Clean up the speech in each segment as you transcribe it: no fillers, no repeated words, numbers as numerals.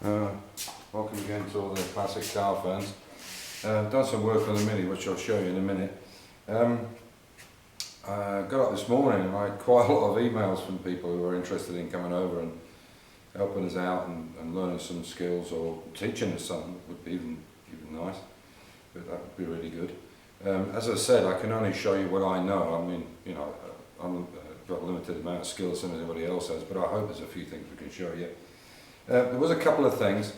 Welcome again to all the classic car fans. Done some work on the Mini, which I'll show you in a minute. I got up this morning and I had quite a lot of emails from people who were interested in coming over and helping us out and learning some skills, or teaching us something would be even nice, but that would be really good. As I said, I can only show you what I know. I mean, you know, I've got a limited amount of skills as anybody else has, but I hope there's a few things we can show you. There was a couple of things.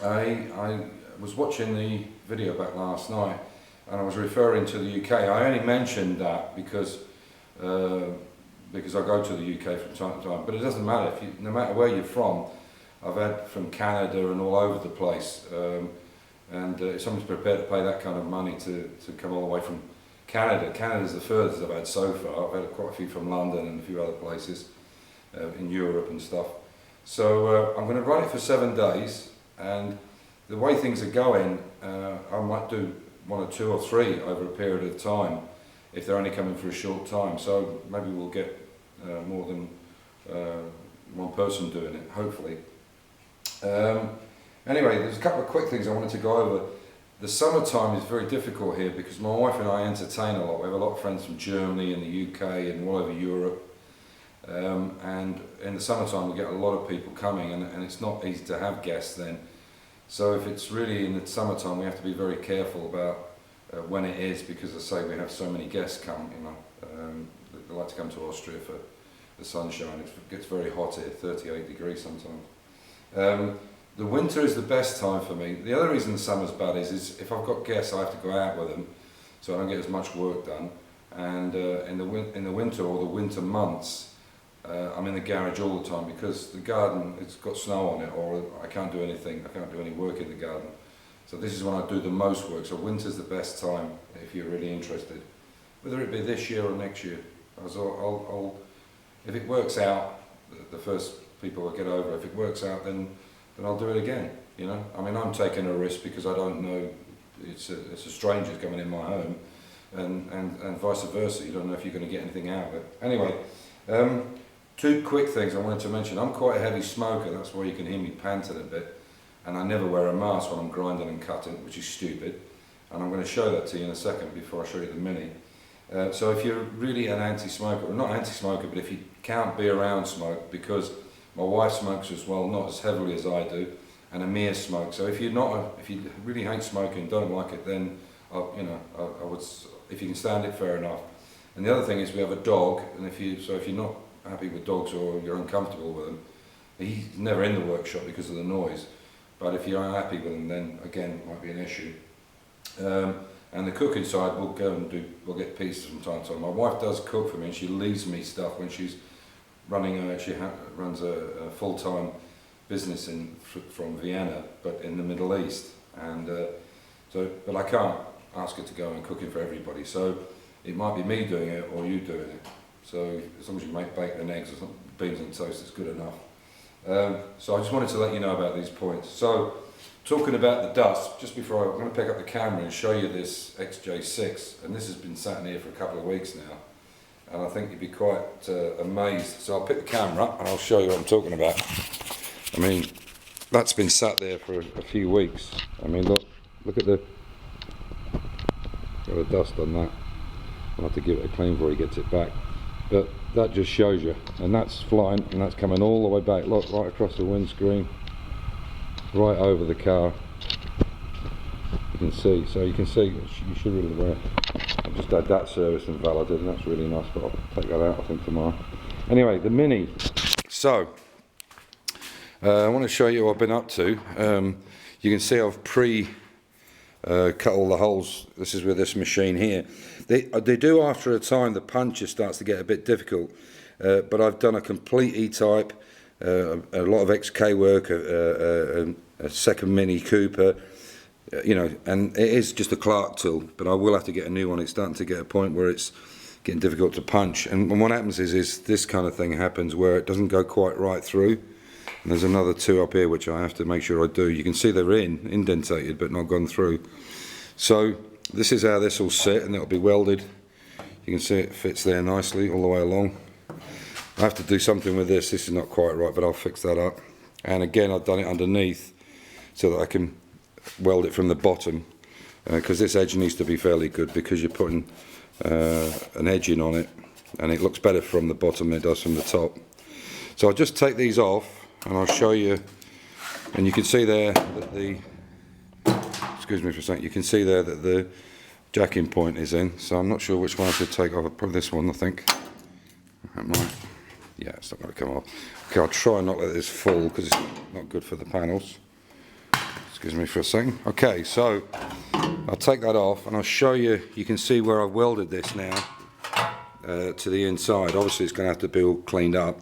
I was watching the video back last night and I was referring to the UK. I only mentioned that because I go to the UK from time to time, but it doesn't matter. No matter where you're from, I've had from Canada and all over the place, and if someone's prepared to pay that kind of money to come all the way from Canada's the furthest I've had so far. I've had quite a few from London and a few other places in Europe and stuff. So I'm going to run it for 7 days, and the way things are going, I might do 1 or 2 or 3 over a period of time if they're only coming for a short time. So maybe we'll get more than one person doing it, hopefully. Anyway, there's a couple of quick things I wanted to go over. The summertime is very difficult here because my wife and I entertain a lot. We have a lot of friends from Germany and the UK and all over Europe. And in the summertime we get a lot of people coming, and it's not easy to have guests then. So if it's really in the summertime, we have to be very careful about when it is, because as I say, we have so many guests come, you know, they like to come to Austria for the sunshine. It gets very hot here, 38 degrees sometimes. The winter is the best time for me. The other reason the summer's bad is if I've got guests, I have to go out with them, so I don't get as much work done. And in the winter or the winter months, I'm in the garage all the time because the garden, it's got snow on it, or I can't do anything, I can't do any work in the garden. So this is when I do the most work. So winter's the best time if you're really interested, whether it be this year or next year. If it works out, the first people I get over, if it works out, then I'll do it again. You know, I mean, I'm taking a risk because I don't know, it's a stranger coming in my home, and vice versa. You don't know if you're going to get anything out of it. Anyway. 2 quick things I wanted to mention. I'm quite a heavy smoker, that's why you can hear me panting a bit, and I never wear a mask when I'm grinding and cutting, which is stupid, and I'm going to show that to you in a second before I show you the Mini. So if you're really an anti-smoker, or not anti-smoker, but if you can't be around smoke, because my wife smokes as well, not as heavily as I do, and Amir smokes, so if you really hate smoking, don't like it, then I would, if you can stand it, fair enough. And the other thing is we have a dog, and if you're not happy with dogs or you're uncomfortable with them, he's never in the workshop because of the noise, but if you're unhappy with him, then again it might be an issue. And the cooking side, we'll get pizzas from time to time. My wife does cook for me, and she leaves me stuff when she's running she runs a full-time business from Vienna, but in the Middle East, and but I can't ask her to go and cooking for everybody, so it might be me doing it or you doing it. So as long as you make bacon and eggs or something, beans and toast, it's good enough. So I just wanted to let you know about these points. So talking about the dust, just before I'm going to pick up the camera and show you this XJ6, and this has been sat in here for a couple of weeks now, and I think you'd be quite amazed. So I'll pick the camera up and I'll show you what I'm talking about. I mean, that's been sat there for a few weeks. I mean, look at got the dust on that. I'll have to give it a clean before he gets it back. But that just shows you, and that's flying, and that's coming all the way back, look, right across the windscreen, right over the car. You can see, you should really wear it. I've just had that service and validated, and that's really nice, but I'll take that out I think tomorrow. Anyway, the Mini. So, I want to show you what I've been up to. You can see I've cut all the holes. This is with this machine here. They do after a time, the puncher starts to get a bit difficult, but I've done a complete E-type, a lot of XK work, a second Mini Cooper, you know, and it is just a Clark tool, but I will have to get a new one. It's starting to get a point where it's getting difficult to punch, and what happens is this kind of thing happens where it doesn't go quite right through. And there's another 2 up here which I have to make sure I do. You can see they're indentated but not gone through. So this is how this will sit, and it'll be welded. You can see it fits there nicely all the way along. I have to do something with this. This is not quite right, but I'll fix that up. and again I've done it underneath so that I can weld it from the bottom, because this edge needs to be fairly good, because you're putting an edging on it, and it looks better from the bottom than it does from the top. So I'll just take these off and I'll show you, and you can see there that the, excuse me for a second, you can see there that the jacking point is in, so I'm not sure which one I should take off. Probably this one, I think. That might, yeah, it's not going to come off. Okay, I'll try and not let this fall because it's not good for the panels. Excuse me for a second. Okay, so I'll take that off and I'll show you. You can see where I've welded this now to the inside. Obviously it's going to have to be all cleaned up.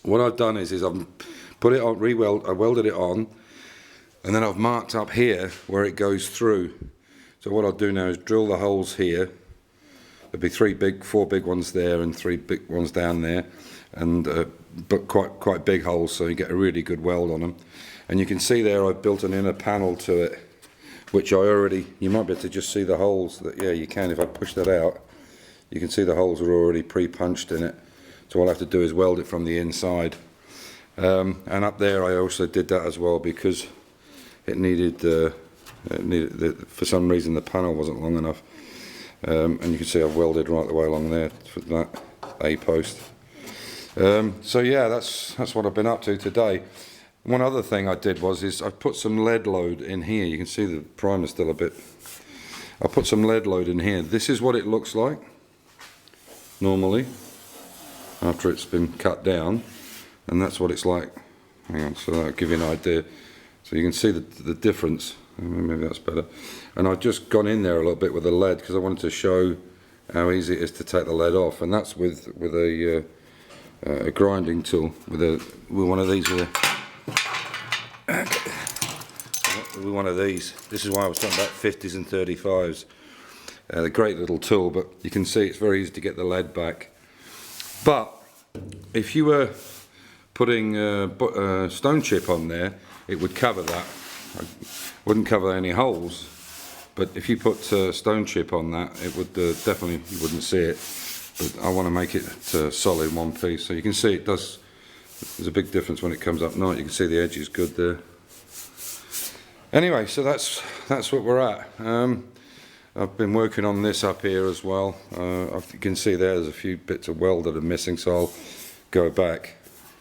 What I've done is I've put it on, I welded it on, and then I've marked up here where it goes through. So what I'll do now is drill the holes here. There'll be four big ones there and 3 big ones down there, and but quite big holes, so you get a really good weld on them. And you can see there I've built an inner panel to it, which you might be able to just see the holes. Yeah, you can. If I push that out, you can see the holes are already pre-punched in it. So all I have to do is weld it from the inside. And up there I also did that as well, because it needed for some reason the panel wasn't long enough. And you can see I've welded right the way along there for that A post. So yeah, that's what I've been up to today. One other thing I did is I put some lead load in here. You can see the primer's still a bit. I put some lead load in here. This is what it looks like normally after it's been cut down, and that's what it's like. Hang on, so that'll give you an idea. So you can see the difference. Maybe that's better. And I've just gone in there a little bit with the lead because I wanted to show how easy it is to take the lead off, and that's with a grinding tool, with one of these with one of these. This is why I was talking about 50s and 35s. A great little tool, but you can see it's very easy to get the lead back. But if you were putting stone chip on there, it would cover that. It wouldn't cover any holes, but if you put stone chip on that, it would definitely, you wouldn't see it. But I want to make it solid one piece, so you can see it does. There's a big difference when it comes up night. You can see the edge is good there. Anyway, so that's what we're at. I've been working on this up here as well. You can see there's a few bits of weld that are missing, so I'll go back.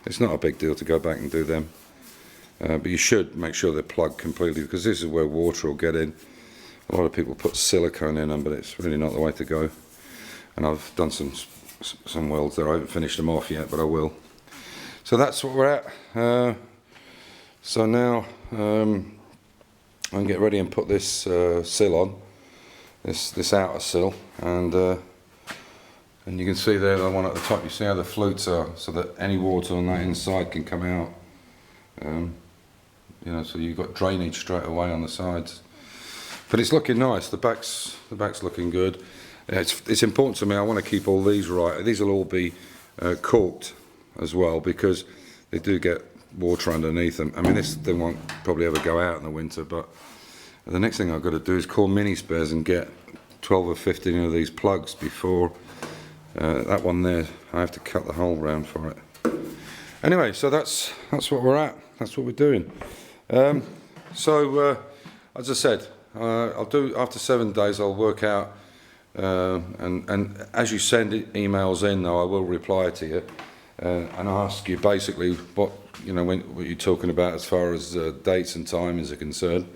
It's not a big deal to go back and do them, but you should make sure they're plugged completely, because this is where water will get in. A lot of people put silicone in them, but it's really not the way to go. And I've done some welds there. I haven't finished them off yet, but I will. So that's what we're at. So now I can get ready and put this sill on, this outer sill, and you can see there the one at the top. You see how the flutes are, so that any water on that inside can come out. You know, so you've got drainage straight away on the sides. But it's looking nice. The back's looking good. It's important to me. I want to keep all these right. These will all be caulked as well, because they do get water underneath them. I mean, this thing won't probably ever go out in the winter, but the next thing I've got to do is call mini spares and get 12 or 15 of these plugs before that one there. I have to cut the hole round for it. Anyway, so that's what we're at. That's what we're doing. So as I said, I'll do after 7 days. I'll work out, and as you send emails in, though, I will reply to you and ask you basically what you're talking about as far as dates and timings are concerned.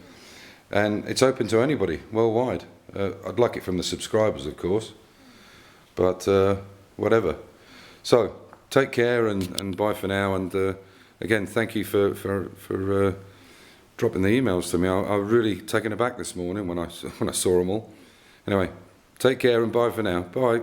And it's open to anybody worldwide. I'd like it from the subscribers, of course, but whatever. So take care and bye for now. And again, thank you for dropping the emails to me. I was really taken aback this morning when I saw them all. Anyway, take care and bye for now. Bye.